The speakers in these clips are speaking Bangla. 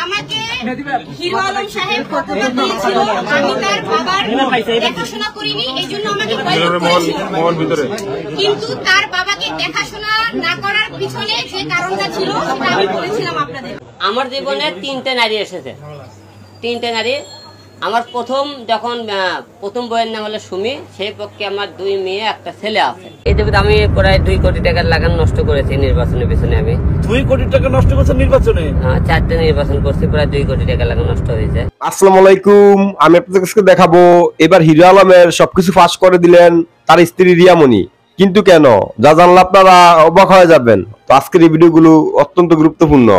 আমাকে হিরো আলম সাহেব ফটোটা দিয়েছিল, আমি তার বাবার দেখাশোনা করিনি, এই জন্য আমাকে কিন্তু তার বাবাকে দেখাশোনা না করার পিছনে যে কারণটা ছিল সেটা আমি বলেছিলাম আপনাদের। আমার জীবনে 3টে নারী এসেছে, 3টে নারী। আমার প্রথম বইয়ের নাম হলো সুমি, সেই পক্ষে আমার 2 মেয়ে 1 ছেলে আছে। এই দেবীতে আমি প্রায় 2 কোটি টাকার লাগান নষ্ট করেছি নির্বাচনের পিছনে। আমি 2 কোটি টাকা নষ্ট করছেন নির্বাচনে? 4টে নির্বাচন করছি, প্রায় 2 কোটি টাকা লাগান নষ্ট হয়েছে। আসসালামু আলাইকুম, আমি আপনাদের কাছে দেখাবো এবার হিরো আলমের সবকিছু ফাঁস করে দিলেন তার স্ত্রী রিয়ামণি। কিন্তু কেন, যা জানলে আপনারা অবাক হয়ে যাবেন। তো আজকের এই ভিডিওগুলো অত্যন্ত গুরুত্বপূর্ণ।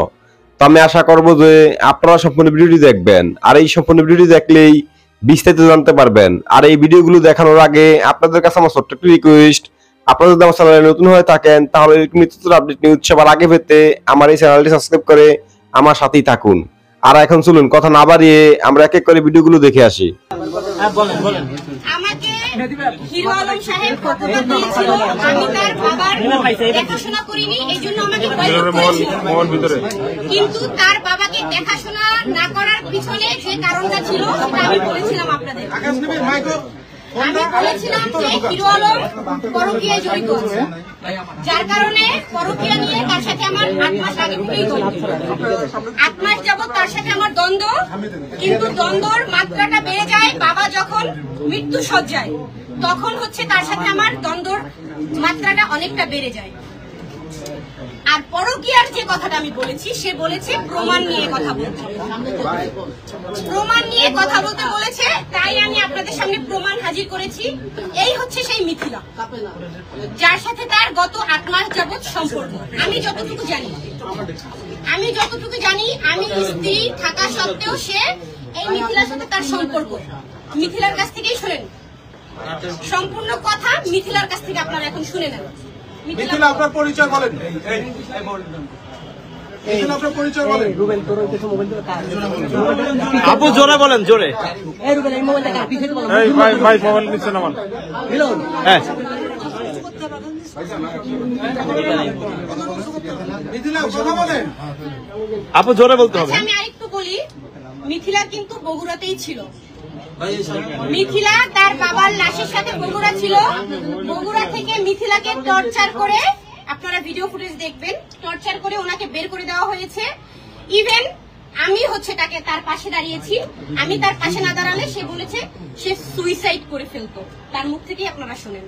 তো আমি আশা করবো যে আপনারা সম্পূর্ণ ভিডিওটি দেখবেন, আর এই সম্পূর্ণ ভিডিওটি দেখলেই বিস্তারিত জানতে পারবেন। আর এই ভিডিওগুলো দেখানোর আগে আপনাদের কাছে আমার ছোট্ট একটি রিকোয়েস্ট, আপনারা যদি আমার চ্যানেলে নতুন হয়ে থাকেন তাহলে নিত্য আপডেট নিউজ সবার আগে পেতে আমার এই চ্যানেলটি সাবস্ক্রাইব করে আমার সাথেই থাকুন। আর এখন চলুন কথা না বাড়িয়ে আমরা এক এক করে ভিডিওগুলো দেখে আসি। আমাকে হিরো আলম সাহেব ফটোটা দিয়েছিল, আমি তার বাবার দেখাশোনা করিনি, এই জন্য আমাকে কিন্তু তার বাবাকে দেখাশোনা না করার পিছনে যে কারণটা ছিল সেটা আমি বলেছিলাম আপনাদের। আমি বলেছিলাম যে হিরো আলম পরকীয়ায় জড়িত আছে, যার কারণে পরকীয়া নিয়ে তার সাথে আমার 8 মাস আগে থেকেই দ্বন্দ্ব। 8 মাস যাবত তার সাথে আমার দ্বন্দ্ব, কিন্তু দ্বন্দ্বর মাত্রাটা বেড়ে যায় বাবা যখন মৃত্যু সজ্জায়, তখন হচ্ছে তার সাথে আমার দ্বন্দ্বর মাত্রাটা অনেকটা বেড়ে যায়। আর পরকীয়ার যে কথাটা আমি বলেছি, সে বলেছে প্রমাণ নিয়ে কথা বলতে, প্রমাণ নিয়ে কথা বলতে বলেছে, তাই আমি আপনাদের সামনে প্রমাণ হাজির করেছি। এই হচ্ছে সেই মিথিলা, যার সাথে তার গত 8 মাস যাবৎ সম্পর্ক। আমি যতটুকু জানি, আমি স্ত্রী থাকা সত্ত্বেও সে এই মিথিলার সাথে তার সম্পর্ক। মিথিলার কাছ থেকেই শুনেন সম্পূর্ণ কথা, মিথিলার কাছ থেকে আপনারা এখন শুনে নেন। মিথিলা, আপনার পরিচয় বলেন। আপু জোরে বলেন, জোরে। ভাই মোবাইল নিচ্ছেন আমার। হ্যাঁ, আপু জোরে বলতে হবে। আমি আরেকটু বলি, মিথিলা কিন্তু বগুড়াতেই ছিল। মিথিলা তার বাবার লাশের সাথে বগুড়া ছিল। বগুড়া থেকে মিথিলাকে টর্চার করে, আপনারা ভিডিও ফুটেজ দেখবেন, টর্চার করে ওনাকে বের করে দেওয়া হয়েছে। ইভেন আমি হচ্ছে তার পাশে দাঁড়িয়েছি, আমি তার পাশে না দাঁড়ালে সে বলেছে সে সুইসাইড করে ফেলতো। তার মুখ থেকেই আপনারা শুনেন।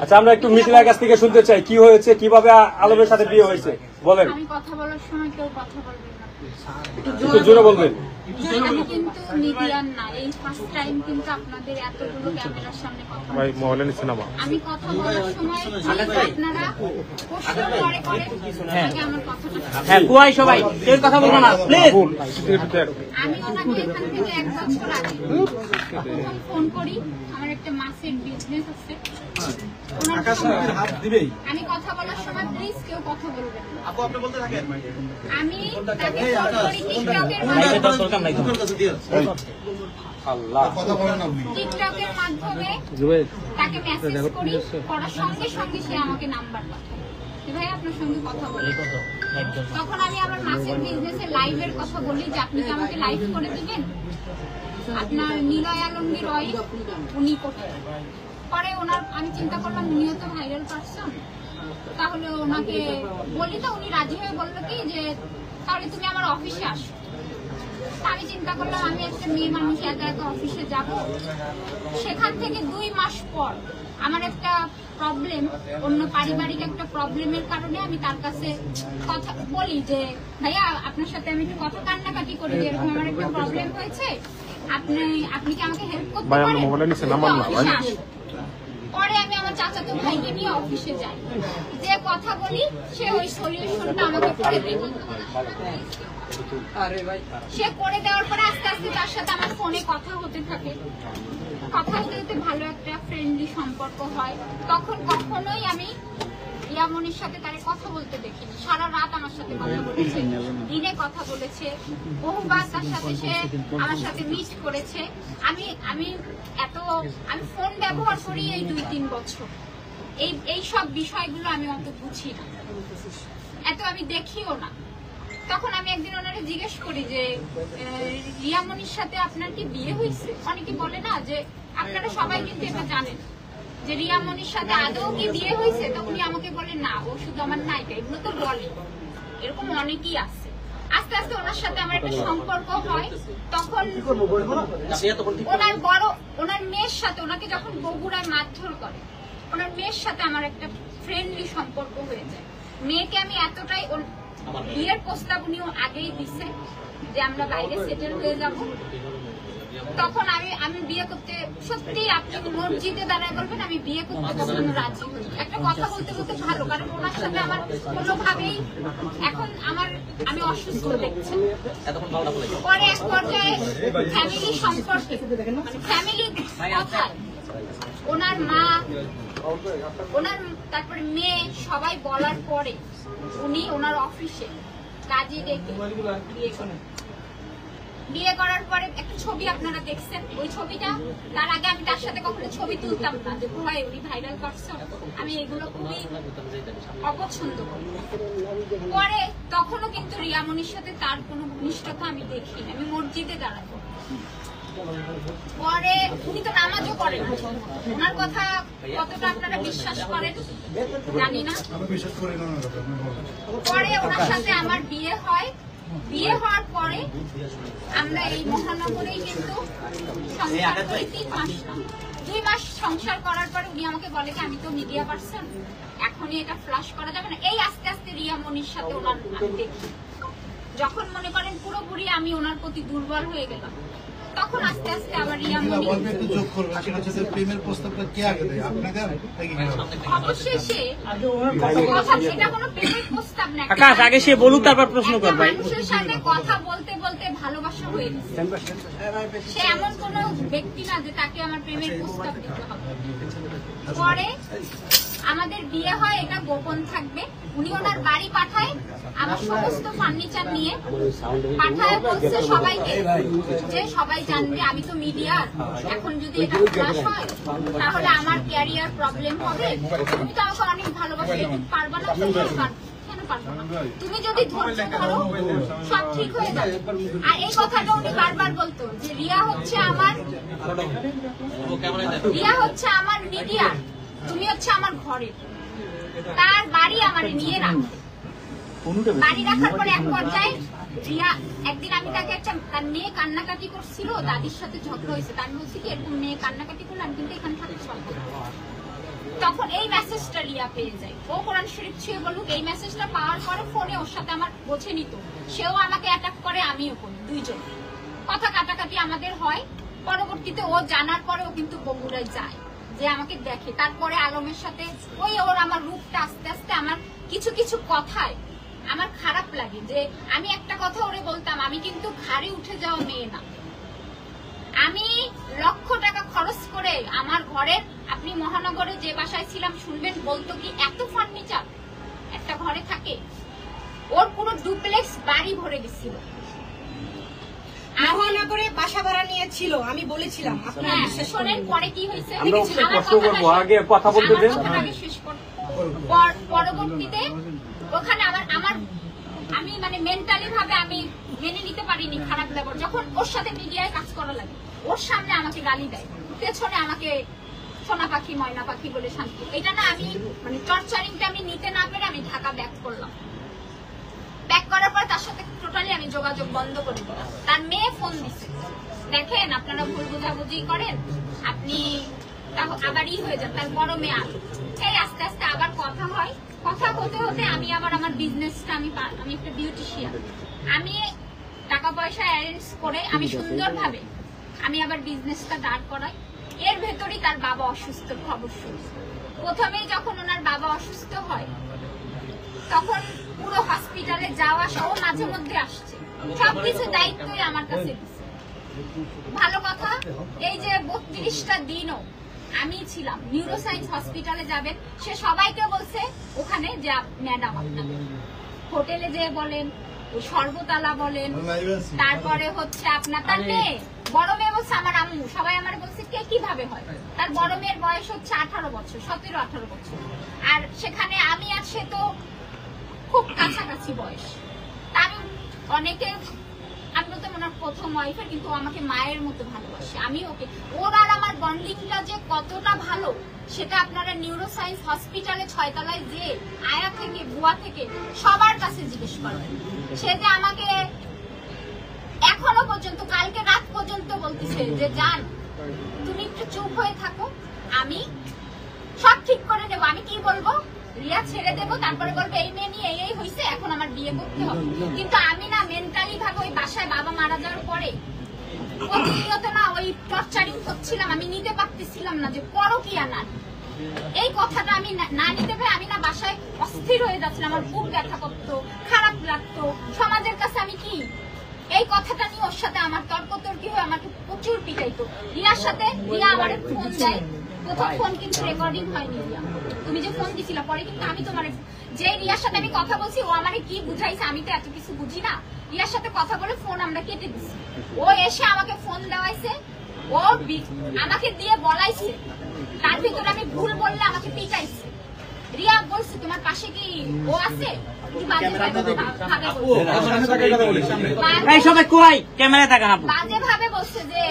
আচ্ছা, আমরা একটু মিথিলার কাছ থেকে শুনতে চাই কি হয়েছে, কিভাবে আলমের সাথে বিয়ে হয়েছে বলেন। আমি কথা বলার সময় কেউ কথা বলবেন না, একটু জোরে বলবেন। আমি কিন্তু মিডিয়ার না, এই ফার্স্ট টাইম কিন্তু আপনাদের এতগুলো ক্যামেরার সামনে কথা ভাই মোবাইল নিচ্ছেন আমার। আমি কথা বলার সময় আপনারা প্রশ্ন করে আগে আমার কথাটা। হ্যাঁ, কুয়াই সবাই কেউ কথা বলবো না প্লিজ। আমি ওনাকে এখান থেকে 1 বছর আগে প্রথম ফোন করি, আমার একটা মাছের বিজনেস আছে, আমি কথা বলার সময় প্লিজ কেউ কথা বলবেন না। আমি তাকে ফোন করি টিকটকের মাধ্যমে, তাকে মেসেজ করি, করার সঙ্গে সঙ্গে সে আমাকে নাম্বার পাঠায়, ভাই আপনার সঙ্গে কথা বলি। তখন আমি আমার মাছের বিজনেসে লাইভের কথা বলি যে আপনি কি আমাকে লাইভ করে দিবেন, আপনার নিলয় আলমগীর ওয়াইফ উনি কোথায়। পরে আমি চিন্তা করলাম উনিও তো ভাইরাল পারসন, তাহলে ওনাকে বলি, তো উনি রাজি হয়ে বললো কি যে তাহলে তুমি আমার অফিসে আসো। আমি চিন্তা করলাম আমি একটা মেয়ে মানুষ একা একা অফিসে যাব। সেখান থেকে 2 মাস পর আমার একটা প্রবলেম, অন্য পারিবারিক একটা প্রবলেমের কারণে আমি তার কাছে কথা বলি যে ভাইয়া আপনার সাথে আমি একটু কথা কান্নাকাটি করি যে এরকম আমার একটা প্রবলেম হয়েছে, আপনি কি আমাকে হেল্প করতে পারেন। পরে আমি আমার চাচাতো ভাইকে নিয়ে অফিসে যাই, যে কথা বলি সে ওই সলিউশনটা আমাকে করে দেয়। সে করে দেওয়ার পরে আস্তে আস্তে তার সাথে আমার ফোনে কথা হতে থাকে, কথা হতে হতে ভালো একটা ফ্রেন্ডলি সম্পর্ক হয়। তখন কখনোই আমি রিয়ামণির সাথে তারে কথা বলতে দেখিনি। সারা রাত আমার সাথে কথা বলেছে, দিনে কথা বলেছে, বহুবার তার সাথে সে আমার সাথে মিট করেছে। আমি ফোন ব্যবহার করি এই 2-3 বছর, এই সব বিষয়গুলো আমি অত বুঝি না, এত আমি দেখিও না। তখন আমি একদিন জিজ্ঞেস করি যে রিয়ামনির সাথে আপনার কি বিয়ে হয়েছে, অনেকে বলে না যে আপনারা সবাই কিন্তু এটা জানেন যে রিয়ামনির সাথে আদৌ কি বিয়ে হয়েছে, তো উনি আমাকে বলেন না ও শুধু আমার নায়িকা, এগুলো তো বলে, এরকম অনেকেই আছে। আস্তে আস্তে ওনার সাথে আমার একটা সম্পর্ক হয়, তখন ওনার মেয়ের সাথে, ওনাকে যখন বগুড়ায় মারধর করে, ওনার মেয়ের সাথে আমার একটা ফ্রেন্ডলি সম্পর্ক হয়ে যায়। মেয়েকে আমি এতটাই, বিয়ের প্রস্তাব উনিও আগেই দিছে যে আমরা বাইরে সেটেল হয়ে যাব, তখন আমি বিয়ে করতে, সত্যি আপনি মসজিদে দাঁড়ায় বলবেন আমি বিয়ে করতে কখনো রাজি হই। একটা কথা বলতে বলতে ভালো, কারণ ওনার সাথে আমার কোনোভাবেই এখন আমি অসুস্থ দেখছি। পরে এক পর্যায়ে ফ্যামিলি সম্পর্কে, মানে ফ্যামিলি কথা, ওনার মা, তারপরে মেয়ে সবাই বলার পরে উনি ওনার অফিসে কাজী ডেকে বিয়ে করার পরে একটা ছবি আপনারা দেখছেন, ওই ছবিটা, তার আগে আমি তার সাথে কখনো ছবি তুলতাম না, যে ভাই উনি ভাইরাল পারসন, আমি এগুলো খুবই অপছন্দ করি। পরে তখনও কিন্তু রিয়ামনির সাথে তার কোনো ঘনিষ্ঠতা আমি দেখি, আমি মসজিদে দাঁড়াবো। পরে উনি তো নামাজও করেন, ওনার কথা কতটা আপনারা বিশ্বাস করেন জানি না। পরে ওনার সাথে আমার বিয়ে হয়, বিয়ে হওয়ার পরে আমরা এই মহানগরেই কিন্তু সংসার করি 3 মাস না, 2 মাস সংসার করার পরে উনি আমাকে বলে যে আমি তো মিডিয়া পারসন, এখনই এটা ফ্লাশ করা যাবে না। এই আস্তে আস্তে রিয়ামনির সাথে ওনার আমি দেখি, যখন মনে করেন পুরোপুরি আমি ওনার প্রতি দুর্বল হয়ে গেলাম, তখন আস্তে আস্তে আবার রিয়ামনি প্রেমের প্রস্তাবটা কে আগে দেয়, আপনাকে অবশ্যই সে কথা, সেটা কোনো প্রেমের প্রস্তাব না, আকাশ আগে সে বলুক তারপর প্রশ্ন কর ভাই। মানুষের সাথে কথা বলতে বলতে ভালোবাসা হয়ে গেছে, সে এমন কোন ব্যক্তি না যে তাকে আমার প্রেমের প্রস্তাব দিতে হবে। পরে আমাদের বিয়ে হয়, এটা গোপন থাকবে। উনি ওনার বাড়ি পাঠায়, আমার সমস্ত ফার্নিচার নিয়ে পাঠায়, বলছে সবাইকে যে সবাই জানবে আমি তো মিডিয়ার, এখন যদি এটা ফ্লাশ হয় তাহলে আমার ক্যারিয়ার প্রবলেম হবে, তুমি তো আমাকে অনেক ভালোবাসো, পারবা না, কেন পারবো না, তুমি যদি ধৈর্য ধরো সব ঠিক হয়ে যাবে। আর এই কথাটা উনি বারবার বলতো যে রিয়া হচ্ছে আমার মিডিয়া, তুমি হচ্ছে আমার ঘরে। তার বাড়ি আমার নিয়ে রাখে, বাড়ি রাখার পরে এক পর্যায়ে রিয়া, একদিন আমি তাকে একটা, তার মেয়ে কান্নাকাটি করছিল, দাদির সাথে ঝগড়া হয়েছে, তার বলছি কি এরকম মেয়ে কান্নাকাটি করলাম কিন্তু এখানে থাকতে পারবো না। তখন এই মেসেজটা রিয়া পেয়ে যায়, ও কোরআন শরীফ ছুঁয়ে বলুক, এই মেসেজটা পাওয়ার পরে ফোনে ওর সাথে আমার বোঝে নিত, সেও আমাকে অ্যাটাক করে, আমিও করি, দুইজন কথা কাটাকাটি আমাদের হয়। পরবর্তীতে ও জানার পরে ও কিন্তু বগুড়ায় যায়, যে আমাকে দেখে। তারপরে আলমের সাথে ওর আমার রূপটা আস্তে আস্তে, আমার কিছু কিছু কথায় আমার খারাপ লাগে, যে আমি একটা কথা ওরে বলতাম, আমি কিন্তু ঘাড়ে উঠে যাওয়া মেয়ে না, আমি লক্ষ টাকা খরচ করে আমার ঘরের, আপনি মহানগরে যে বাসায় ছিলাম শুনবেন, বলতো কি এত ফার্নিচার একটা ঘরে থাকে, ওর পুরো ডুপ্লেক্স বাড়ি ভরে গেছিল। মহানগরে বাসা ভাড়া নিয়েছিল, আমি বলেছিলাম আপনারা বিশ্বাস শোনেন, পরে কি হয়েছে আমরা প্রশ্ন করবো, আগে কথা বলতে দেন। পরবর্তীতে ওখানে আমি মানে মেন্টালি ভাবে আমি মেনে নিতে পারিনি খারাপ ব্যবহার, যখন ওর সাথে মিডিয়ায় কাজ করা লাগে, ওর সামনে আমাকে গালি দেয়, পেছনে আমাকে সোনা পাখি ময়না পাখি বলে শান্তি, এটা না আমি মানে টর্চারিংটা আমি নিতে না পেরে আমি ঢাকা ব্যাক করলাম। ব্যাক করার পর তার সাথে টোটালি আমি যোগাযোগ বন্ধ করে দিলাম। তার মেয়ে ফোন দিচ্ছে, দেখেন আপনারা ভুল বোঝাবুঝি করেন, আপনি আবারই হয়ে যান, তার বড় মেয়ে আর এই আস্তে আস্তে আবার কথা হয়, কথা হতে হতে আমি আবার আমার বিজনেসটা, আমি একটা বিউটিশিয়ান, আমি টাকা পয়সা অ্যারেঞ্জ করে আমি সুন্দরভাবে আমি আবার বিজনেসটা দাঁড় করাই। এর ভেতরেই তার বাবা অসুস্থ খবর শুনছি। প্রথমেই যখন ওনার বাবা অসুস্থ হয়, তখন পুরো হসপিটালে যাওয়া সহ মাঝে মধ্যে আসছে, সবকিছু দায়িত্বই আমার কাছে দিচ্ছে। ভালো কথা, এই যে 32টা দিনও আমি ছিলাম, নিউরোসায়েন্স হসপিটালে যাবেন, সে সবাইকে বলছে ওখানে যে ম্যাডাম আপনাদের হোটেলে যে বলেন, সর্বতালা বলেন, তারপরে হচ্ছে আপনার তার মেয়ে, বড় মেয়ে বলছে আমার আম্মু, সবাই আমার বলছে কে কিভাবে হয়, তার বড় মেয়ের বয়স হচ্ছে 18 বছর, 17-18 বছর, আর সেখানে আমি আর সে তো খুব কাছাকাছি বয়স। আমি অনেকে আমি বলতে ওনার প্রথম ওয়াইফের, কিন্তু ও আমাকে মায়ের মতো ভালোবাসে। আমি ওকে, ওর আর আমার বন্ডিংটা যে কতটা ভালো সেটা আপনারা নিউরোসায়েন্স হসপিটালে 6 তলায় যে আয়া থেকে বুয়া থেকে সবার কাছে জিজ্ঞেস করবেন। সে যে আমাকে এখনো পর্যন্ত কালকে রাত পর্যন্ত বলতেছে যে জান তুমি একটু চুপ হয়ে থাকো, আমি সব ঠিক করে নেবো। আমি কি বলবো, রিয়া ছেড়ে দেবো, তারপরে বলবো এই মেয়ে নিয়ে এই হয়েছে, এখন আমার বিয়ে করতে হবে। কিন্তু আমি না মেন্টালি ভাবে ওই বাসায় বাবা মারা যাওয়ার পরে প্রতিনিয়ত না ওই টর্চারিং হচ্ছিলাম, আমি নিতে পারতেছিলাম না যে পরকীয়া না, এই কথাটা আমি না নিতে পারি। আমি না বাসায় অস্থির হয়ে যাচ্ছিলাম, আমার বুক ব্যথা করতো, খারাপ লাগতো। সমাজের কাছে আমি কি এই কথাটা নিয়ে ওর সাথে আমার তর্কতর্কি হয়ে আমাকে প্রচুর পিটাইতো। রিয়ার সাথে রিয়া আমার ফোন দেয়, প্রথম ফোন কিন্তু রেকর্ডিং হয়নি। রিয়া তুমি যে ফোন দিছিলা, পরে কিন্তু আমি তোমার যে রিয়ার সাথে আমি কথা বলছি ও আমারে কি বুঝাইছে, আমি তো এত কিছু বুঝি না। রিয়ার সাথে কথা বলে ফোন আমরা কেটে দিছি, ও এসে আমাকে ফোন দেওয়াইছে, ও আমাকে দিয়ে বলাইছে, তার ভিতরে আমি ভুল বললে আমাকে পিটাইছে। রিয়া বলছে তোমার পাশে কি ও আছে, বাজে ভাবে বলছে যে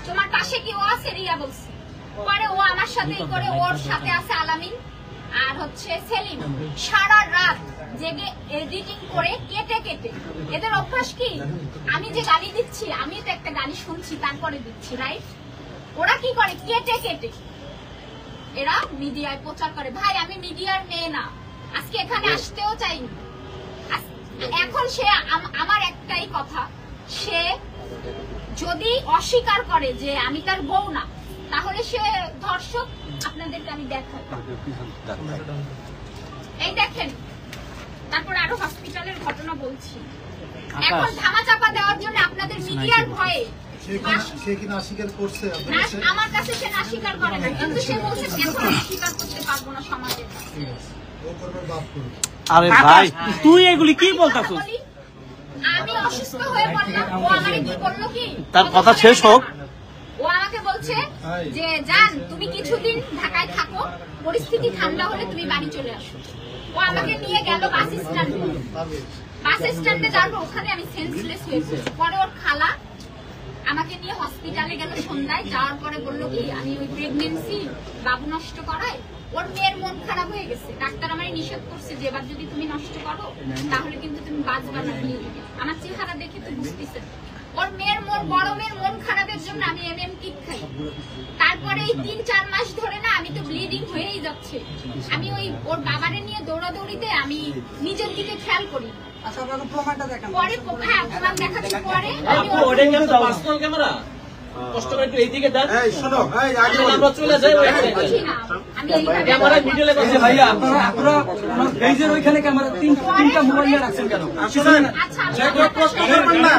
তোমার পাশে কি ও আছে, রিয়া বলছে। পরে ও আমার সাথে করে, ওর সাথে আছে আলামিন আর হচ্ছে সেলিম, সারা রাত জেগে এডিটিং করে কেটে কেটে। এদের অভ্যাস কি, আমি যে গালি দিচ্ছি আমি তো একটা গালি শুনছি তারপরে দিচ্ছি, রাইট? ওরা কি করে, কেটে কেটে এরা মিডিয়ায় প্রচার করে। ভাই আমি মিডিয়ার মেয়ে না, আজকে এখানে আসতেও চাইনি। এখন সে আমার একটাই কথা, সে যদি অস্বীকার করে যে আমি তার বউ না, তাহলে সে ধর্ষক। আপনাদেরকে আমি দেখাই, এই দেখেন। তারপর আরো হসপিটালের ঘটনা বলছি। এখন ধামাচাপা দেওয়ার জন্য আপনাদের মিডিয়ার ভয়ে আমার কাছে সে না স্বীকার করে না, কিন্তু সে বলছে এখন আমি স্বীকার করতে পারবো না সমাজের কাছে। আরে ভাই তুই এগুলি কি বলতাছিস? আমি অসুস্থ হয়ে পড়লাম, ও আমাকে কি বললো কি, তার কথা শেষ হোক। ও আমাকে বলছে যে জান তুমি কিছুদিন ঢাকায় থাকো, পরিস্থিতি ঠান্ডা হলে তুমি বাড়ি চলে আসো। ও আমাকে নিয়ে গেল বাস স্ট্যান্ডে, বাস স্ট্যান্ডে যাবো, ওখানে আমি সেন্সলেস হয়ে পড়েছি। পরে ওর খালা আমাকে নিয়ে হসপিটালে গেল সন্ধ্যায়, যাওয়ার পরে বললো কি আমি ওই প্রেগনেন্সি বাবু নষ্ট করায় ওর মেয়ের মন খারাপ হয়ে গেছে। ডাক্তার আমার নিষেধ করছে যে এবার যদি তুমি নষ্ট করো তাহলে কিন্তু তুমি বাঁচবা না। আমার চেহারা দেখে তো বুঝতেছেন ওর মেয়ের বড় মেয়ের মন খারাপের জন্য আমি এমএম কিট খাই। তারপরে এই 3-4 মাস ধরে না আমি তো ব্লিডিং হয়েই যাচ্ছে। আমি ওই ওর বাবারে নিয়ে দৌড়াদৌড়িতে আমি নিজের দিকে খেয়াল করি। পরে হ্যাঁ প্রমাণ দেখাচ্ছি। পরে কষ্ট করে একটু এইদিকে দেন। এই শোনো, এই আগে আমরা চলে যাই ওইখানে। আমি ক্যামেরা মিডলে বসে ভাইয়া আপনারা পেজের ওইখানে ক্যামেরা তিনটা মোবাইল নিয়ে রাখছেন কেন? শুনেন, যে কেউ প্রশ্ন করবেন না,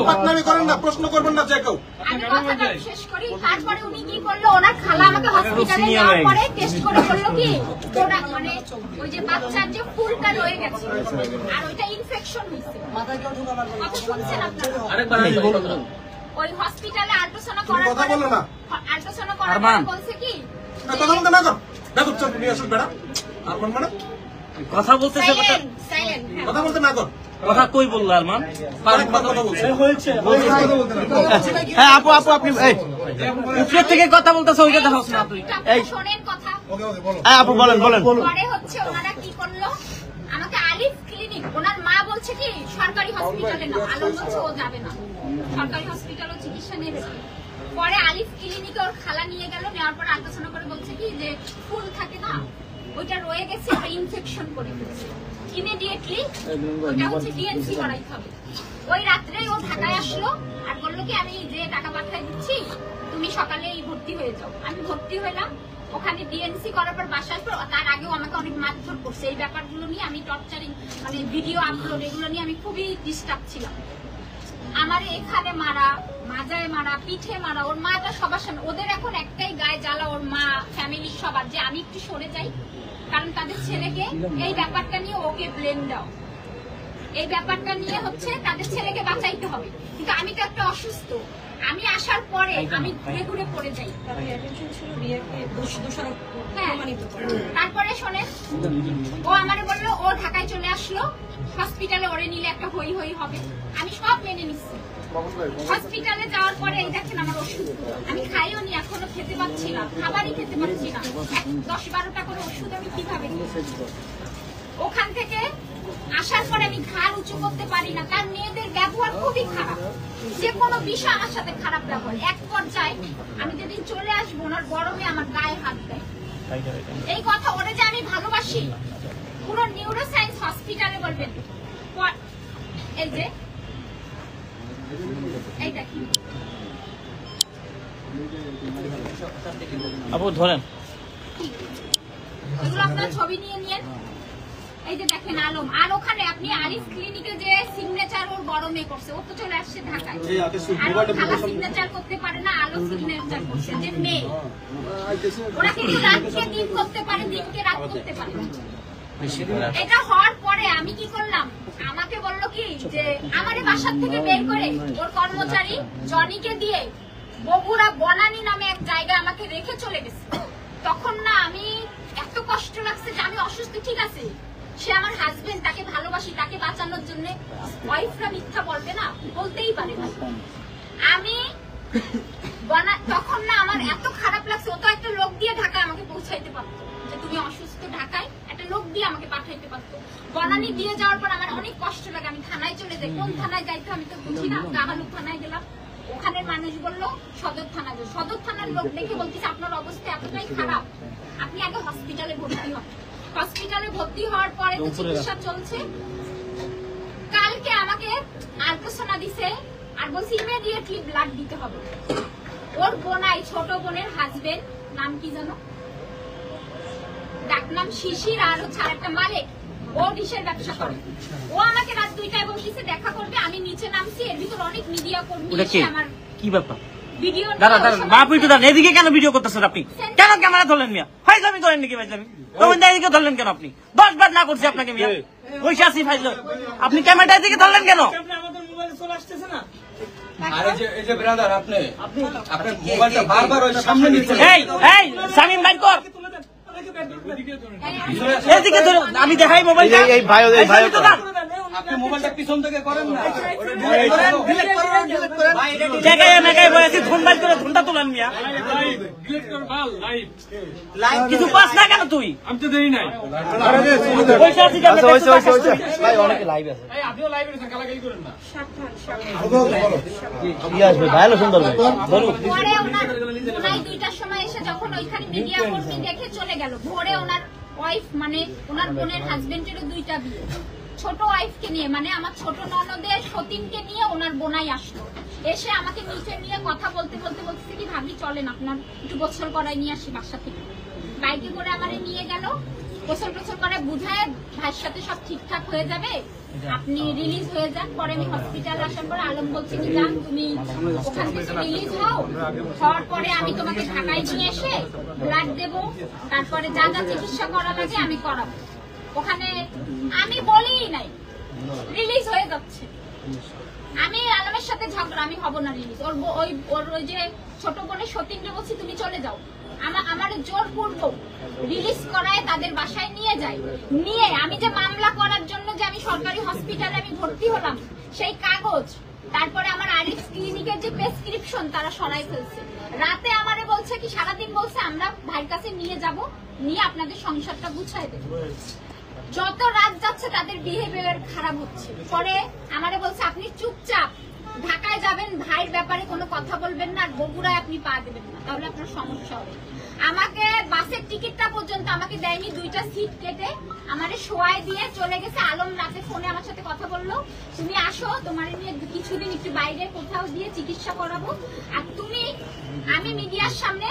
পাতনামি করেন না, প্রশ্ন করবেন না যে কেউ। আমি কথাটা শেষ করি। তারপরে উনি কি করলো, ওনার খালা আমাকে হসপিটালে নেওয়ার পরে টেস্ট করে বললো কি ওটা মানে ওই যে বাচ্চার যে ফুলটা রয়ে গেছে আর ওইটা ইনফেকশন হয়েছে। কথা শুনছেন আপনারা? আরেকবার বলুন। ওই হসপিটালে আল্ট্রাসাউন্ড করার পরে কথা বলো না। আল্ট্রাসাউন্ড করার পরে বলছে কি কথা বলতে না কর, দেখো চল নিয়ে আসুন বেড়া। আরমান মানে কথা বলতেছে, সাইলেন্ট কথা বলতে না কর। কথা কই বললো আরমান? কথা বলছে হয়েছে হ্যাঁ আপু আপু আপনি এই উপরের থেকে কথা বলতেছে, ওইটা দেখাও না তুই। এই শোনেন কথা। হ্যাঁ আপু বলেন বলেন। পরে হচ্ছে ওনারা কি করলো, আমাকে আলিফ ক্লিনিক, ওনার মা বলছে কি সরকারি হসপিটালে না, আলম বলছে ও যাবে না, সরকারি হসপিটালও চিকিৎসা নেবে। পরে আলিফ ক্লিনিকে ওর খালা নিয়ে গেল, নেওয়ার পর আল্ট্রাসাউন্ড করে বলছে কি যে ফুল থাকে না ওইটা রয়ে গেছে, ওটা ইনফেকশন করে ফেলছে, ইমিডিয়েটলি ওটা হচ্ছে ডিএনসি করাইতে হবে। ওই রাত্রেই ও ঢাকায় আসলো আর বললো কি আমি যে টাকা পাঠাই দিচ্ছি তুমি সকালেই ভর্তি হয়ে যাও। আমি ভর্তি হলাম, ওখানে ডিএনসি করার পর বাসায় পর তার আগেও আমাকে অনেক মারধর করছে। এই ব্যাপারগুলো নিয়ে আমি টর্চারিং মানে ভিডিও আপলোড এগুলো নিয়ে আমি খুবই ডিস্টার্ব ছিলাম। আমার এখানে মারা, মাজায় মারা, পিঠে মারা, ওর মাটা সবার সামনে। ওদের এখন একটাই গায়ে জ্বালা, ওর মা ফ্যামিলির সবার, যে আমি একটু সরে যাই, কারণ তাদের ছেলেকে এই ব্যাপারটা নিয়ে ওকে ব্লেম দাও, এই ব্যাপারটা নিয়ে হচ্ছে তাদের ছেলেকে বাঁচাইতে হবে। কিন্তু আমি তো একটা অসুস্থ, আমি আসার পরে আমি ঘুরে ঘুরে পড়ে যাই। হ্যাঁ। তারপরে শোনেন, ও আমারে বললো ও ঢাকায় চলে আসলো, হসপিটালে ওরে নিলে একটা হই হই হবে, আমি সব মেনে নিচ্ছি। হসপিটালে যাওয়ার পরে এই দেখেন আমার ওষুধ আমি খাইও নি, এখনো খেতে পাচ্ছি না, খাবারই খেতে পাচ্ছি না, 10-12টা করে ওষুধ আমি কিভাবে খেয়েছি। ওখান থেকে আসার পরে আমি ঘাড় উঁচু করতে পারি না, কারণ মেয়েদের ব্যবহার খুবই খারাপ, যে কোনো বিষয় আমার সাথে খারাপ ব্যবহার। এক পর্যায়ে আমি যেদিন চলে আসবো ওনার গরমে আমার গায়ে হাত দেয়। এই কথা ওরে যে আমি ভালোবাসি, পুরো নিউরোসায়েন্স হসপিটালে বলবেন। এই যে এইটা কি আপু ধরেন, এগুলো আপনার ছবি নিয়ে নিয়েন। এই যে দেখেন আলম, আর ওখানে আপনি আরিফ ক্লিনিকে যে সিগনেচার ওর গরমে করছে, ও তো চলে আসছে ঢাকায়, আর ও খালা সিগনেচার করতে পারে না, আলো সিগনেচার করছে, যে মেয়ে ওরা কিন্তু রাতকে দিন করতে পারে, দিনকে রাত করতে পারে। এটা হওয়ার পরে আমি কি করলাম, আমাকে বললো কি যে আমারে বাসার থেকে বের করে ওর কর্মচারী জনিকে দিয়ে বগুড়া বনানী নামে এক জায়গায় আমাকে রেখে চলে গেছে। তখন না আমি এত কষ্ট লাগছে যে আমি অসুস্থ, ঠিক আছে সে আমার হাজবেন্ড, তাকে ভালোবাসি, তাকে বাঁচানোর জন্য ওয়াইফরা মিথ্যা বলবে না, বলতেই পারে না। আমি তখন না আমার এত খারাপ লাগছে, ও তো একটা লোক দিয়ে ঢাকায় আমাকে পৌঁছাইতে পারতো, যে তুমি অসুস্থ ঢাকায় একটা লোক দিয়ে আমাকে পাঠাইতে পারতো। বনানী দিয়ে যাওয়ার পর আমার অনেক কষ্ট লাগে, আমি থানায় চলে যাই, কোন থানায় যাইতো আমি তো বুঝি না, গামালু থানায় গেলাম, ওখানের মানুষ বললো সদর থানা যাও। সদর থানার লোক দেখে বলতেছে আপনার অবস্থা এতটাই খারাপ, আপনি আগে হসপিটালে ভর্তি হন। হসপিটালে ভর্তি হওয়ার পরে তো চিকিৎসা চলছে। কালকে আমাকে আলট্রাসোনা দিছে আর বলছে ইমিডিয়েটলি ব্লাড দিতে হবে। ওর বোনাই, ছোট বোনের হাজবেন্ড, নাম কি জানো, ডাকনাম শিশির, আর হচ্ছে আরেকটা মালিক, ও ডিশের ব্যবসা করে। ও আমাকে রাত 2টায় বলতেছে দেখা করবে, আমি নিচে নামছি, এর ভিতর অনেক মিডিয়া কর্মী এসে আমার কি ব্যাপার ভিডিও দাঁড়া দাঁড়া বাপ একটু দাঁড়ান, এদিকে কেন ভিডিও করতেছেন আপনি, কেন ক্যামেরা ধরলেন মিয়া, ফাইজলামি করেন নাকি ভাইজলামি, তখন এদিকে ধরলেন কেন আপনি, 10 বার না করছি আপনাকে মিয়া, বসে আছি ফাইজলাম, আপনি ক্যামেরাটা এদিকে ধরলেন কেন? আমাদের মোবাইলে চলে আসতেছে না, আর এই যে ব্রাদার আপনি আপনার মোবাইলটা বারবার ওই সামনে নিচ্ছেন। এই এই শামিম বাইর কর, তুলে দেন, ওদেরকে ব্যাগ দিকে ধরে এদিকে ধরো, আমি দেখাই মোবাইলটা, এই ভাই আপনি মোবাইলটা পিছন থেকে করেন না, জায়গায় মেগায় বসে ধুন বাইর করে ধুনটা তুলেন মিয়া, ডিলিট কর বাল, লাইভ কিছু পাস না কেন তুই, আমি তো দেরি নাই। বসে আছি কেন? ভাই অনেকে লাইভ আছে, এই আপনিও লাইভে আছেন, গালাগালি করেন না। কি আসবে ভালো সুন্দর পরে ওনার 2টার সময় এসে যখন ওইখানে মিডিয়া কর্মী দেখে চলে গেল, ভোরে ওনার ওয়াইফ মানে ওনার বোনের হাজবেন্ডেরও 2টা বিয়ে, ছোট ওয়াইফকে নিয়ে, মানে আমার ছোট ননদের সতীনকে নিয়ে ওনার বোনাই আসলো, এসে আমাকে নিচে নিয়ে কথা বলতে বলতে বলতেছে কি ভাবি চলেন আপনার একটু গোসল করায় নিয়ে আসি বাসা থেকে। বাইকে করে আমারে নিয়ে গেল, গোসল টোসল করে বুঝায় ভাইয়ের সাথে সব ঠিকঠাক হয়ে যাবে, আপনি রিলিজ হয়ে যান। পরে আমি হসপিটাল আসার পরে আলম বলছে কি যান তুমি ওখান থেকে রিলিজ হও, হওয়ার পরে আমি তোমাকে ঢাকায় নিয়ে এসে ব্লাড দেবো, তারপরে যা যা চিকিৎসা করা লাগে আমি করাবো। ওখানে আমি বলিই নাই রিলিজ হয়ে যাচ্ছে, আমি আলমের সাথে ঝগড়া, আমি হব না রিলিজ। ওর ওই যে ছোট বোনের সতীনকে বলছি তুমি চলে যাও, আমার জোরপূর্বক রিলিজ করায় তাদের বাসায় নিয়ে যায়, নিয়ে আমি যে মামলা করার জন্য যে আমি সরকারি হসপিটালে আমি ভর্তি হলাম সেই কাগজ, তারপরে আমার আরিফ ক্লিনিকের যে প্রেসক্রিপশন তারা সরাই ফেলছে। রাতে আমারে বলছে কি সারাদিন বলছে আমরা ভাইয়ের কাছে নিয়ে যাব, নিয়ে আপনাদের সংসারটা গুছাই দেব। যত রাত যাচ্ছে তাদের বিহেভিয়ার খারাপ হচ্ছে। পরে আমারে বলছে আপনি চুপচাপ ঢাকায় যাবেন, ভাইয়ের ব্যাপারে কোনো কথা বলবেন না, আর বগুড়ায় আপনি পা দেবেন না, তাহলে আপনার সমস্যা হবে। আমাকে বাসের টিকিটটা পর্যন্ত আমাকে দেয়নি, 2টা সিট কেটে আমারে শোয়ায় দিয়ে চলে গেছে। আলম রাতে ফোনে আমার সাথে কথা বললো, তুমি আসো তোমার নিয়ে কিছুদিন একটু বাইরে কোথাও দিয়ে চিকিৎসা করাবো, আর তুমি আমি মিডিয়ার সামনে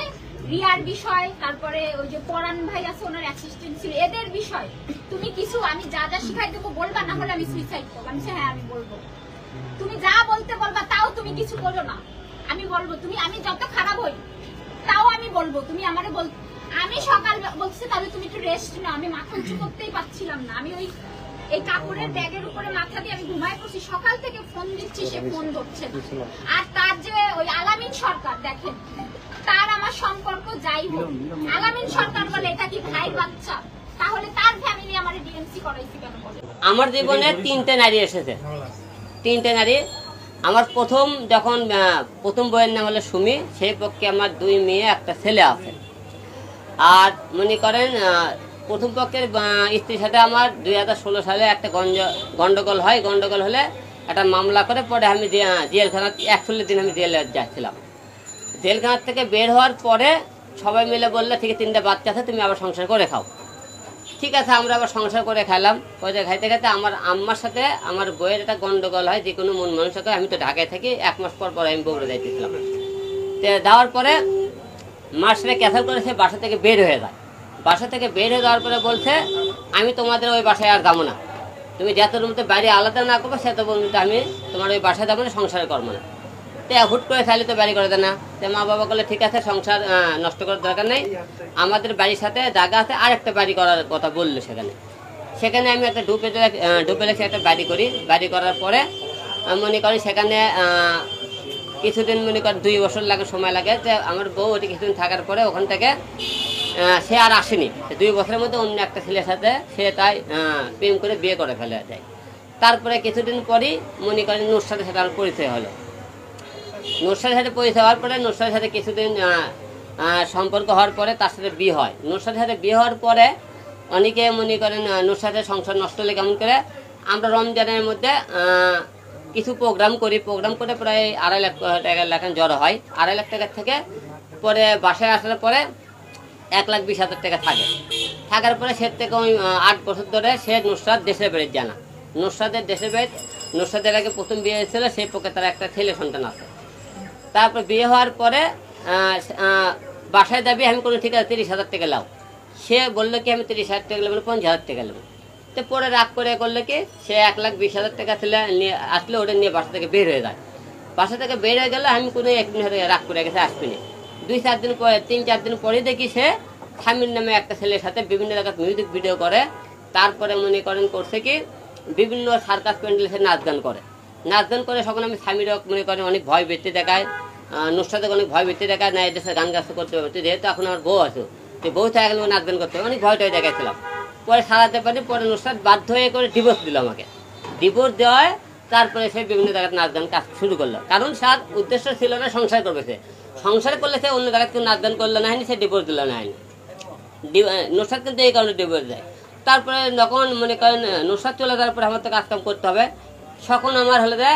রিয়ার বিষয়, তারপরে ওই যে পরান ভাই আছে ওনার অ্যাসিস্ট্যান্ট ছিল, এদের বিষয় তুমি কিছু আমি যা যা শিখাই দেবো বলবা, না হলে আমি সুইসাইড করবো। আমি হ্যাঁ আমি বলবো, তুমি যা বলতে বলবা তাও তুমি কিছু করো না, আমি বলবো তুমি আমি যত খারাপ হই তাও আমি বলবো, তুমি আমারে আমি সকাল বলছি তাহলে তুমি একটু রেস্ট নাও, আমি মাথা উঁচু করতেই পারছিলাম না, আমি ওই এই কাপড়ের ব্যাগের উপরে মাথা দিয়ে আমি ঘুমায় পড়ছি, সকাল থেকে ফোন দিচ্ছি, সে ফোন ধরছে না। আর তার যে ওই আলামিন সরকার, দেখেন তার আমার সম্পর্ক যাই হোক, আলামিন সরকার বলে এটা কি ভাই বাচ্চা, তাহলে তার ফ্যামিলি আমার ডিএনসি করাইছে কেন বলে? আমার জীবনে 3টে নারী এসেছে, 3টে নারী। আমার প্রথম বইয়ের নাম হলো সুমি, সেই পক্ষে আমার 2 মেয়ে একটা ছেলে আছে। আর মনে করেন প্রথম পক্ষের স্ত্রীর সাথে আমার 2016 সালে একটা গন্ডগোল হয়। গন্ডগোল হলে একটা মামলা করে পরে আমি জেলখানা 41 দিন আমি জেলে যাচ্ছিলাম। জেলখানার থেকে বের হওয়ার পরে সবাই মিলে বললে ঠিক আছে 3টে বাচ্চা আছে, তুমি আবার সংসার করে খাও। ঠিক আছে, আমরা আবার সংসার করে খেলাম। পরে খাইতে খাইতে আমার আম্মার সাথে আমার বইয়ের একটা গন্ডগোল হয়, যে কোনো মন মানুষকে। আমি তো ঢাকায় থাকি, 1 মাস পর পরে আমি বগুড়া যাইতেছিলাম। তো যাওয়ার পরে মার সাথে ক্যান্সেল করে সে বাসা থেকে বের হয়ে যায়। বাসা থেকে বের হয়ে যাওয়ার পরে বলছে আমি তোমাদের ওই বাসায় আর যাবো না, তুমি যত রুমতে বাইরে আলাদা না করবো সে তো বলতে আমি তোমার ওই বাসায় যাবো না, সংসারে করবো না। তো হুট করে চাইলে তো বাড়ি করে দেয় না। তো মা বাবা বলে ঠিক আছে, সংসার নষ্ট করার দরকার নেই, আমাদের বাড়ির সাথে জায়গা আছে, আর একটা বাড়ি করার কথা বললো। সেখানে আমি একটা ডুপ্লেক্সে একটা বাড়ি করি। বাড়ি করার পরে মনে করি সেখানে কিছুদিন মনে করেন 2 বছর লাগে, সময় লাগে। যে আমার বউ ওটি কিছুদিন থাকার পরে ওখান থেকে সে আর আসেনি। 2 বছরের মধ্যে অন্য একটা ছেলের সাথে সে তাই প্রেম করে বিয়ে করে ফেলে যায়। তারপরে কিছুদিন পরই মনে করেন নুসরাতের সাথে আমার পরিচয় হলো। নুসরাতের সাথে পরিচয় হওয়ার পরে নুসরাতের সাথে কিছুদিন সম্পর্ক হওয়ার পরে তার সাথে বিয়ে হয়। নুসরাতের সাথে বিয়ে হওয়ার পরে অনেকে মনে করেন নুসরাতের সংসার নষ্ট হলে কেমন করে, আমরা রমজানের মধ্যে কিছু প্রোগ্রাম করি। প্রোগ্রাম করে প্রায় 2.5 লাখ টাকা লেখান জড়ো হয়। 2.5 লাখ টাকা থেকে পরে বাসায় আসার পরে 1,20,000 টাকা থাকে। থাকার পরে সে থেকে ওই 8 বছর ধরে সে নুসরাত দেশের বাড়ির জানা। নুসরাতের দেশের বাড়ি, নুসরাতের আগে প্রথম বিয়ে হয়েছিল, সেই পক্ষে তার একটা ছেলে সন্তান আছে। তারপর বিয়ে হওয়ার পরে বাসায় যাবি, আমি কোনো ঠিক আছে 30,000 টাকা লাও। সে বললো কি আমি 30,000 টাকা নেবো, 50,000 টাকা নেবো। তো পরে রাগ করে করলে কি সে 1,20,000 টাকা ছেলে নিয়ে আসলে ওটা নিয়ে বাসা থেকে বের হয়ে যায়। বাসা থেকে বের হয়ে গেলে আমি কোনো একদিন হয়তো রাগ করে গেছে, আসবিনি। 2-4 দিন পরে 3-4 দিন পরে দেখি সে স্বামীর নামে একটা ছেলের সাথে বিভিন্ন জায়গায় মিউজিক ভিডিও করে। তারপরে মনে করেন করছে কি বিভিন্ন সার্কাস প্যান্ডেলে সে নাচ গান করে। নাচ গান করে সকলে আমি স্বামীর মনে করেন অনেক ভয় ভীতি দেখায়, নুসরাতকে অনেক ভয় ভীতি দেখায় না, এদেশে গান গাছ করতে হবে। যেহেতু এখন আমার বউ আছে, তো বউ থেকে গেলে নাচ গান করতে হবে, অনেক ভয়টাই দেখাইছিলাম। পরে সারাতে পারি, পরে নুসরাত বাধ্য হয়ে করে ডিভোর্স দিল আমাকে। ডিভোর্স দেওয়ায় তারপরে সে বিভিন্ন জায়গায় নাচ গান কাজ শুরু করলো। কারণ তার উদ্দেশ্য ছিল না সংসার করবে, সে সংসার করলে সে অন্য জায়গায় কেউ নাচ গান করলো না, হয়নি সে ডিভোর্স দিল না, হয়নি। নুসরাত কিন্তু এই কারণে ডিভোর্স দেয়। তারপরে যখন মনে করেন নুসরাত চলে যাওয়ার পরে আমার তো কাজকাম করতে হবে, তখন আমার হলে যে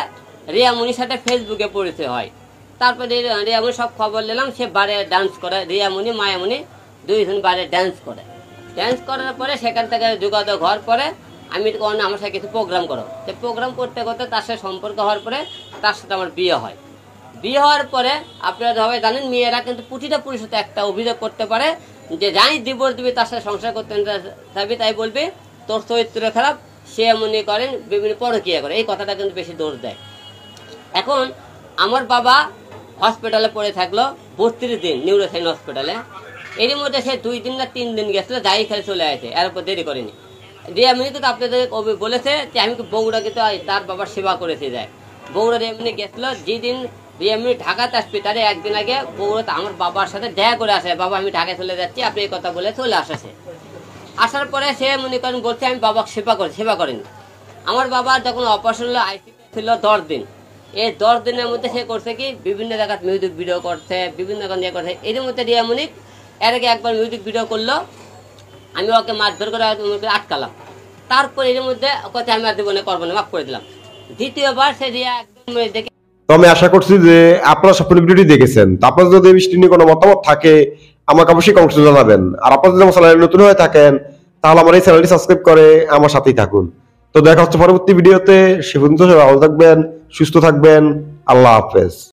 রিয়ামনির সাথে ফেসবুকে পরিচয় হয়। তারপরে রিয়ামনি সব খবর নিলাম, সে বারে ডান্স করে, রিয়ামনি মায়ামনি 2 জন বারে ডান্স করে। ডান্স করার পরে সেখান থেকে যোগাযোগ হওয়ার পরে আমি আমার সাথে কিছু প্রোগ্রাম করো। তো প্রোগ্রাম করতে করতে তার সাথে সম্পর্ক হওয়ার পরে তার সাথে আমার বিয়ে হয়। বিয়ে হওয়ার পরে আপনারা সবাই জানেন মেয়েরা কিন্তু প্রতিটা পুরুষের সাথে একটা অভিযোগ করতে পারে যে যাই ডিভোর্স দিবি তার সাথে সংসার করতে চাইবি, তাই বলবি তোর চরিত্র খারাপ, সে মনে করেন বিভিন্ন পরকীয়া করে, এই কথাটা কিন্তু বেশি দোষ দেয়। এখন আমার বাবা হসপিটালে পড়ে থাকলো 32 দিন নিউরোসাইন হসপিটালে। এর মধ্যে সে 2 দিন না 3 দিন গেছিলো, যাই খেলে চলে আসে, এর উপর দেরি করেনি। রিয়ামনি কিন্তু আপনাদের বলেছে যে আমি বগুড়া কিন্তু তার বাবার সেবা করেছে যায়। বগুড়া রিয়ামনি গেছিলো, যেদিন রিয়ামনি ঢাকাতে আসবে তার একদিন আগে বগুড়াতে আমার বাবার সাথে দেখা করে আসে, বাবা আমি ঢাকায় চলে যাচ্ছি, আপনি এই কথা বলে চলে আসে। আসার পরে সে মনে করেন বলছে আমি বাবাকে সেবা করিনি। আমার বাবার যখন অপারেশন হলো আইসিইউ ছিল 10 দিন, এই 10 দিনের মধ্যে সে করছে কি বিভিন্ন জায়গায় মিউজিক ভিডিও করছে, বিভিন্ন গান ইয়ে করছে। এর মধ্যে রিয়ামনি এর আগে একবার মিউজিক ভিডিও করলো, আমি ওকে মারধর করে আটকালাম। তারপর এর মধ্যে কথা আমি আর জীবনে করবো না, মাফ করে দিলাম। দ্বিতীয়বার সে রিয়া একদম দেখে। তো আমি আশা করছি যে আপনারা সব ভিডিওটি দেখেছেন। তো আপনাদের যদি এই বিষয়টি নিয়ে কোনো মতামত থাকে আমাকে অবশ্যই কমেন্টে জানাবেন। আর আপনারা যদি আমার চ্যানেলে নতুন হয়ে থাকেন তাহলে আমার এই চ্যানেলটি সাবস্ক্রাইব করে আমার সাথেই থাকুন। তো দেখা হচ্ছে পরবর্তী ভিডিওতে। সে পর্যন্ত সবাই ভালো থাকবেন, সুস্থ থাকবেন। আল্লাহ হাফেজ।